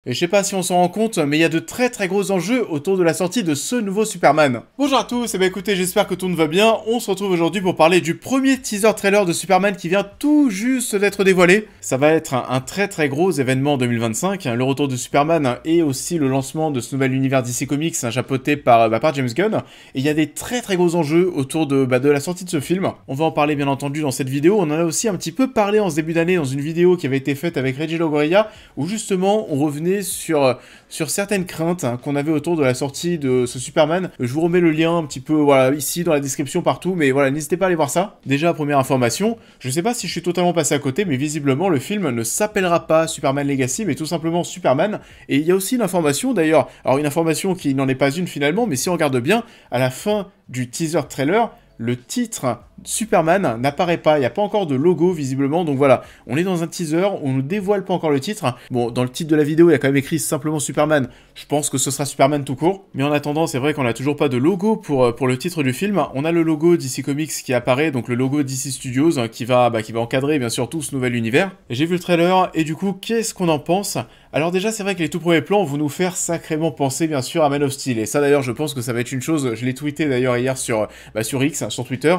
Et je sais pas si on s'en rend compte, mais il y a de très très gros enjeux autour de la sortie de ce nouveau Superman. Bonjour à tous, et bah écoutez, j'espère que tout va bien. On se retrouve aujourd'hui pour parler du premier teaser trailer de Superman qui vient tout juste d'être dévoilé. Ça va être un très très gros événement en 2025, le retour de Superman et aussi le lancement de ce nouvel univers DC Comics chapeauté par James Gunn. Et il y a des très très gros enjeux autour de la sortie de ce film. On va en parler bien entendu dans cette vidéo. On en a aussi un petit peu parlé en ce début d'année dans une vidéo qui avait été faite avec Reggie Logorilla, où justement on revenait sur certaines craintes qu'on avait autour de la sortie de ce Superman. Je vous remets le lien un petit peu voilà, ici dans la description partout, mais voilà, n'hésitez pas à aller voir ça. Déjà, première information, je sais pas si je suis totalement passé à côté, mais visiblement le film ne s'appellera pas Superman Legacy, mais tout simplement Superman. Et il y a aussi une information d'ailleurs, alors une information qui n'en est pas une finalement, mais si on regarde bien, à la fin du teaser trailer, le titre Superman n'apparaît pas, il n'y a pas encore de logo visiblement, donc voilà, on est dans un teaser, on ne dévoile pas encore le titre. Bon, dans le titre de la vidéo, il y a quand même écrit simplement Superman, je pense que ce sera Superman tout court, mais en attendant, c'est vrai qu'on n'a toujours pas de logo pour le titre du film. On a le logo DC Comics qui apparaît, donc le logo DC Studios, qui va encadrer bien sûr tout ce nouvel univers. J'ai vu le trailer, et du coup, qu'est-ce qu'on en pense? Alors déjà, c'est vrai que les tout premiers plans vont nous faire sacrément penser bien sûr à Man of Steel, et ça d'ailleurs, je pense que ça va être une chose, je l'ai tweeté d'ailleurs hier sur X, sur Twitter,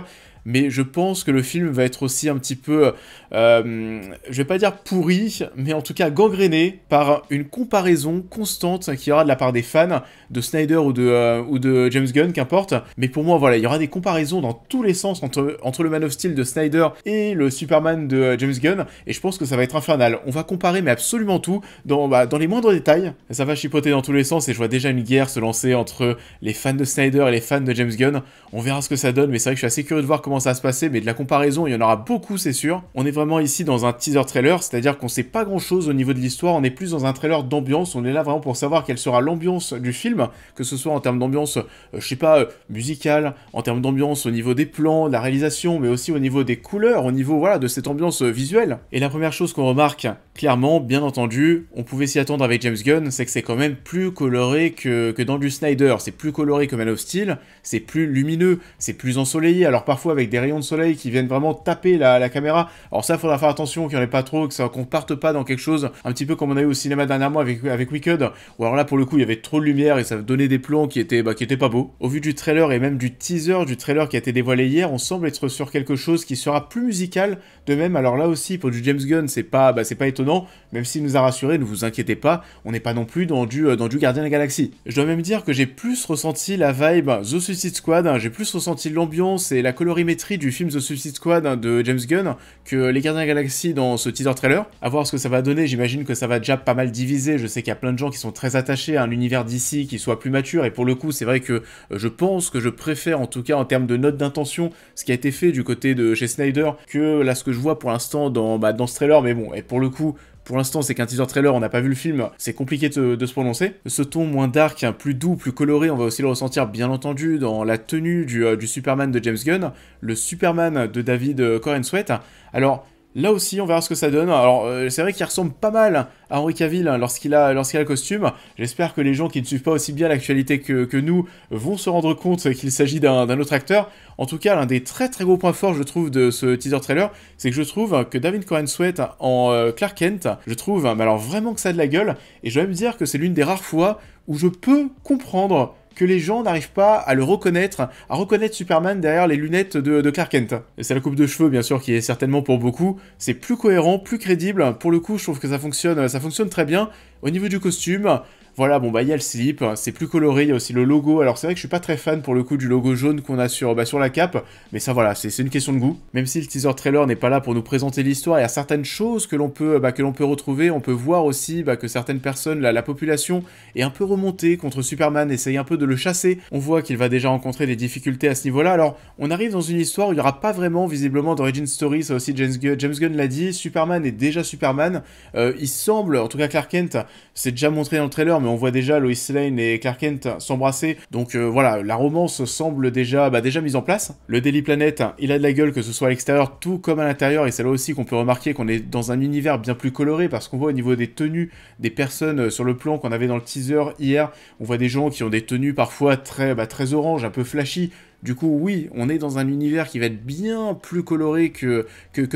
mais je pense que le film va être aussi un petit peu, je vais pas dire pourri, mais en tout cas gangréné par une comparaison constante qu'il y aura de la part des fans de Snyder ou de James Gunn, qu'importe. Mais pour moi, voilà, il y aura des comparaisons dans tous les sens entre le Man of Steel de Snyder et le Superman de James Gunn, et je pense que ça va être infernal. On va comparer mais absolument tout, dans les moindres détails. Ça va chipoter dans tous les sens, et je vois déjà une guerre se lancer entre les fans de Snyder et les fans de James Gunn. On verra ce que ça donne, mais c'est vrai que je suis assez curieux de voir comment ça va se passer, mais de la comparaison, il y en aura beaucoup, c'est sûr. On est vraiment ici dans un teaser trailer, c'est-à-dire qu'on sait pas grand-chose au niveau de l'histoire, on est plus dans un trailer d'ambiance, on est là vraiment pour savoir quelle sera l'ambiance du film, que ce soit en termes d'ambiance, je sais pas, musicale, en termes d'ambiance au niveau des plans, de la réalisation, mais aussi au niveau des couleurs, au niveau, voilà, de cette ambiance visuelle. Et la première chose qu'on remarque, clairement, bien entendu, on pouvait s'y attendre avec James Gunn, c'est que c'est quand même plus coloré que dans du Snyder, c'est plus coloré que Man of Steel, c'est plus lumineux, c'est plus ensoleillé, alors parfois avec des rayons de soleil qui viennent vraiment taper la caméra. Alors ça, faudra faire attention qu'il n'y en ait pas trop, qu'on parte pas dans quelque chose un petit peu comme on a eu au cinéma dernièrement avec Wicked, ou alors là pour le coup il y avait trop de lumière et ça donnait des plans qui étaient pas beaux. Au vu du trailer et même du teaser du trailer qui a été dévoilé hier, on semble être sur quelque chose qui sera plus musical. De même, alors là aussi pour du James Gunn, c'est pas étonnant, même s'il nous a rassuré, ne vous inquiétez pas, on n'est pas non plus dans du Gardien de la Galaxie. Je dois même dire que j'ai plus ressenti la vibe The Suicide Squad, j'ai plus ressenti l'ambiance et la colorimétrie du film The Suicide Squad de James Gunn que les Gardiens de la Galaxie dans ce teaser trailer. À voir ce que ça va donner, j'imagine que ça va déjà pas mal diviser, je sais qu'il y a plein de gens qui sont très attachés à un univers d'ici qui soit plus mature, et pour le coup c'est vrai que je pense que je préfère en tout cas en termes de note d'intention ce qui a été fait du côté de chez Snyder que là ce que je vois pour l'instant dans ce trailer, mais bon, et pour le coup, pour l'instant, c'est qu'un teaser trailer, on n'a pas vu le film, c'est compliqué de se prononcer. Ce ton moins dark, plus doux, plus coloré, on va aussi le ressentir bien entendu dans la tenue du Superman de James Gunn, le Superman de David Corenswet. Alors là aussi, on verra ce que ça donne. Alors, c'est vrai qu'il ressemble pas mal à Henry Cavill lorsqu'il a le costume. J'espère que les gens qui ne suivent pas aussi bien l'actualité que nous vont se rendre compte qu'il s'agit d'un autre acteur. En tout cas, l'un des très très gros points forts, je trouve, de ce teaser trailer, c'est que je trouve que David Corenswet en Clark Kent, je trouve, mais alors vraiment que ça a de la gueule, et je dois même dire que c'est l'une des rares fois où je peux comprendre que les gens n'arrivent pas à le reconnaître, à reconnaître Superman derrière les lunettes de Clark Kent. Et c'est la coupe de cheveux, bien sûr, qui est certainement pour beaucoup. C'est plus cohérent, plus crédible. Pour le coup, je trouve que ça fonctionne très bien. Au niveau du costume, voilà, bon bah il y a le slip, c'est plus coloré, il y a aussi le logo. Alors c'est vrai que je suis pas très fan pour le coup du logo jaune qu'on a sur la cape, mais ça voilà, c'est une question de goût. Même si le teaser trailer n'est pas là pour nous présenter l'histoire, il y a certaines choses que l'on peut retrouver. On peut voir aussi que certaines personnes, la population est un peu remontée contre Superman, essaye un peu de le chasser. On voit qu'il va déjà rencontrer des difficultés à ce niveau-là. Alors on arrive dans une histoire où il n'y aura pas vraiment visiblement d'origin story, ça aussi James Gunn l'a dit. Superman est déjà Superman. Il semble, en tout cas Clark Kent, c'est déjà montré dans le trailer, mais on voit déjà Lois Lane et Clark Kent s'embrasser, donc voilà, la romance semble déjà mise en place. Le Daily Planet, il a de la gueule, que ce soit à l'extérieur tout comme à l'intérieur, et c'est là aussi qu'on peut remarquer qu'on est dans un univers bien plus coloré, parce qu'on voit au niveau des tenues des personnes sur le plan qu'on avait dans le teaser hier, on voit des gens qui ont des tenues parfois très orange, un peu flashy. Du coup, oui, on est dans un univers qui va être bien plus coloré que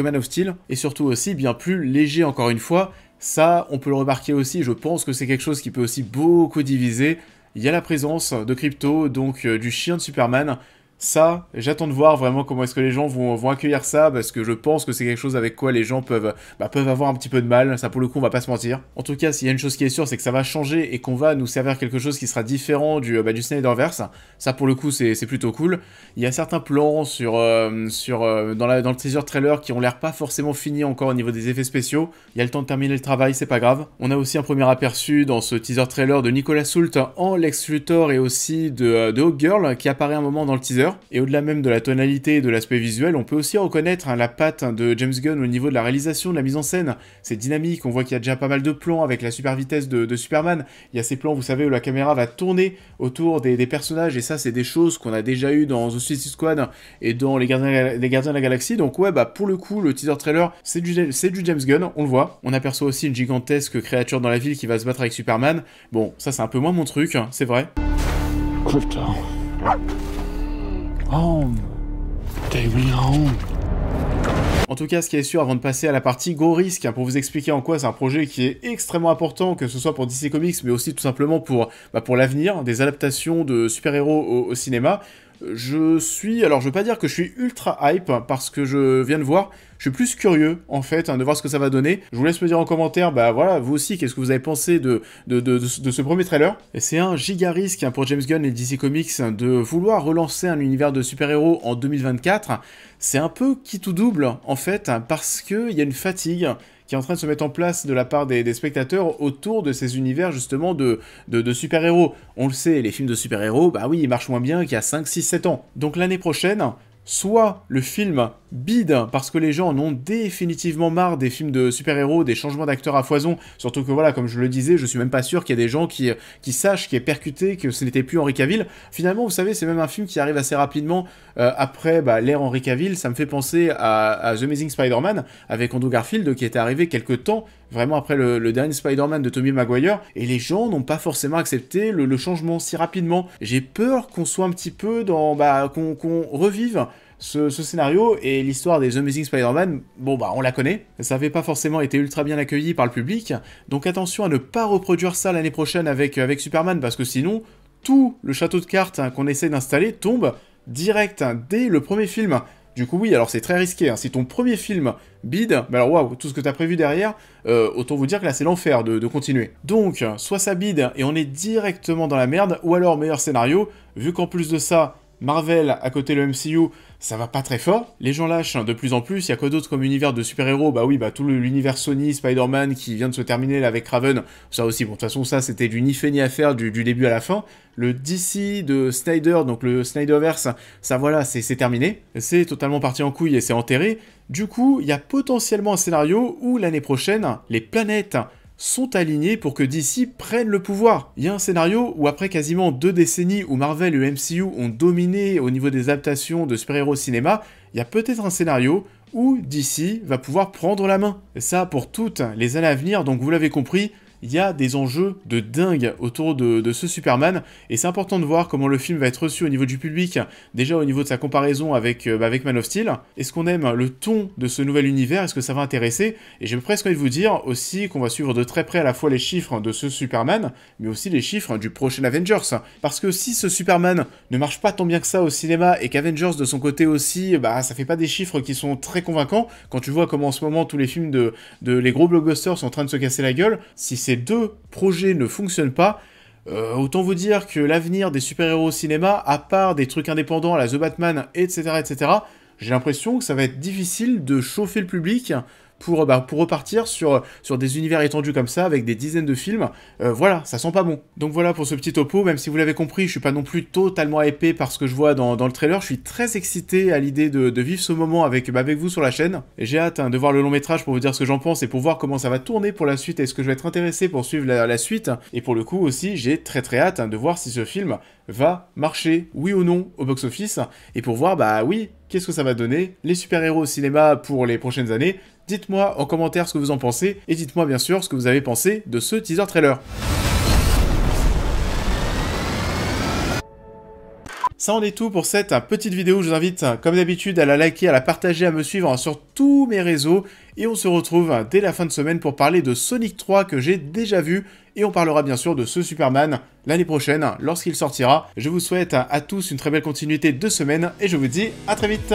Man of Steel, et surtout aussi bien plus léger encore une fois. Ça, on peut le remarquer aussi, je pense que c'est quelque chose qui peut aussi beaucoup diviser. Il y a la présence de Crypto, donc du chien de Superman. Ça, j'attends de voir vraiment comment est-ce que les gens vont accueillir ça, parce que je pense que c'est quelque chose avec quoi les gens peuvent avoir un petit peu de mal, ça pour le coup on va pas se mentir. En tout cas, s'il y a une chose qui est sûre, c'est que ça va changer et qu'on va nous servir quelque chose qui sera différent du Snyderverse. Ça pour le coup c'est plutôt cool. Il y a certains plans dans le teaser trailer qui ont l'air pas forcément finis encore au niveau des effets spéciaux. Il y a le temps de terminer le travail, c'est pas grave. On a aussi un premier aperçu dans ce teaser trailer de Nicolas Hoult en Lex Luthor et aussi de Hawkgirl qui apparaît un moment dans le teaser. Et au-delà même de la tonalité et de l'aspect visuel, on peut aussi reconnaître la patte de James Gunn au niveau de la réalisation, de la mise en scène. C'est dynamique, on voit qu'il y a déjà pas mal de plans avec la super vitesse de Superman. Il y a ces plans, vous savez, où la caméra va tourner autour des personnages, et ça, c'est des choses qu'on a déjà eu dans The Suicide Squad et dans les Gardiens de la Galaxie. Donc ouais, pour le coup, le teaser trailer, c'est du James Gunn, on le voit. On aperçoit aussi une gigantesque créature dans la ville qui va se battre avec Superman. Bon, ça c'est un peu moins mon truc, c'est vrai. Crypto. Home. Take me home. En tout cas, ce qui est sûr, avant de passer à la partie gros risque, pour vous expliquer en quoi c'est un projet qui est extrêmement important, que ce soit pour DC Comics, mais aussi tout simplement pour l'avenir des adaptations de super-héros au cinéma. Alors je veux pas dire que je suis ultra hype, parce que je viens de voir, je suis plus curieux, en fait, de voir ce que ça va donner. Je vous laisse me dire en commentaire, voilà, vous aussi, qu'est-ce que vous avez pensé de ce premier trailer. Et c'est un giga risque pour James Gunn et DC Comics de vouloir relancer un univers de super-héros en 2024. C'est un peu qui tout double, en fait, parce qu'il y a une fatigue qui est en train de se mettre en place de la part des spectateurs autour de ces univers justement de super-héros. On le sait, les films de super-héros, oui, ils marchent moins bien qu'il y a 5, 6, 7 ans. Donc l'année prochaine, soit le film bide parce que les gens en ont définitivement marre des films de super-héros, des changements d'acteurs à foison, surtout que voilà, comme je le disais, je suis même pas sûr qu'il y ait des gens qui sachent, qui aient percuté que ce n'était plus Henry Cavill. Finalement, vous savez, c'est même un film qui arrive assez rapidement après l'ère Henry Cavill. Ça me fait penser à The Amazing Spider-Man avec Andrew Garfield qui était arrivé quelques temps vraiment après le dernier Spider-Man de Tobey Maguire, et les gens n'ont pas forcément accepté le changement si rapidement. J'ai peur qu'on soit un petit peu dans qu'on revive ce scénario, et l'histoire des Amazing Spider-Man, on la connaît, ça avait pas forcément été ultra bien accueilli par le public, donc attention à ne pas reproduire ça l'année prochaine avec Superman, parce que sinon, tout le château de cartes qu'on essaie d'installer tombe direct dès le premier film. Du coup oui, alors c'est très risqué, si ton premier film bide, alors waouh, tout ce que t'as prévu derrière, autant vous dire que là c'est l'enfer de continuer. Donc, soit ça bide et on est directement dans la merde, ou alors meilleur scénario, vu qu'en plus de ça, Marvel, à côté le MCU, ça va pas très fort. Les gens lâchent de plus en plus. Il y a quoi d'autre comme univers de super-héros? Tout l'univers Sony, Spider-Man qui vient de se terminer là avec Kraven. Ça aussi, de toute façon, ça c'était du ni fait ni à faire du début à la fin. Le DC de Snyder, donc le Snyderverse, ça voilà, c'est terminé. C'est totalement parti en couille et c'est enterré. Du coup, il y a potentiellement un scénario où l'année prochaine, les planètes sont alignés pour que DC prenne le pouvoir. Il y a un scénario où après quasiment 2 décennies où Marvel et le MCU ont dominé au niveau des adaptations de super-héros au cinéma, il y a peut-être un scénario où DC va pouvoir prendre la main. Et ça pour toutes les années à venir, donc vous l'avez compris, il y a des enjeux de dingue autour de ce Superman, et c'est important de voir comment le film va être reçu au niveau du public, déjà au niveau de sa comparaison avec Man of Steel. Est-ce qu'on aime le ton de ce nouvel univers? Est-ce que ça va intéresser? Et j'ai presque envie de vous dire aussi qu'on va suivre de très près à la fois les chiffres de ce Superman, mais aussi les chiffres du prochain Avengers. Parce que si ce Superman ne marche pas tant bien que ça au cinéma, et qu'Avengers de son côté aussi, ça fait pas des chiffres qui sont très convaincants, quand tu vois comment en ce moment tous les films de les gros blockbusters sont en train de se casser la gueule, si ces deux projets ne fonctionnent pas, autant vous dire que l'avenir des super-héros au cinéma, à part des trucs indépendants à la The Batman, etc., j'ai l'impression que ça va être difficile de chauffer le public pour repartir sur des univers étendus comme ça, avec des dizaines de films. Voilà, ça sent pas bon. Donc voilà pour ce petit topo, même si vous l'avez compris, je suis pas non plus totalement hypé par ce que je vois dans le trailer. Je suis très excité à l'idée de vivre ce moment avec vous sur la chaîne. Et j'ai hâte de voir le long métrage pour vous dire ce que j'en pense et pour voir comment ça va tourner pour la suite. Est-ce que je vais être intéressé pour suivre la suite? Et pour le coup aussi, j'ai très hâte de voir si ce film va marcher, oui ou non, au box-office, et pour voir, oui, qu'est-ce que ça va donner, les super-héros au cinéma pour les prochaines années. Dites-moi en commentaire ce que vous en pensez, et dites-moi bien sûr ce que vous avez pensé de ce teaser trailer. Ça en est tout pour cette petite vidéo. Je vous invite, comme d'habitude, à la liker, à la partager, à me suivre sur tous mes réseaux. Et on se retrouve dès la fin de semaine pour parler de Sonic 3 que j'ai déjà vu. Et on parlera bien sûr de ce Superman l'année prochaine, lorsqu'il sortira. Je vous souhaite à tous une très belle continuité de semaine et je vous dis à très vite.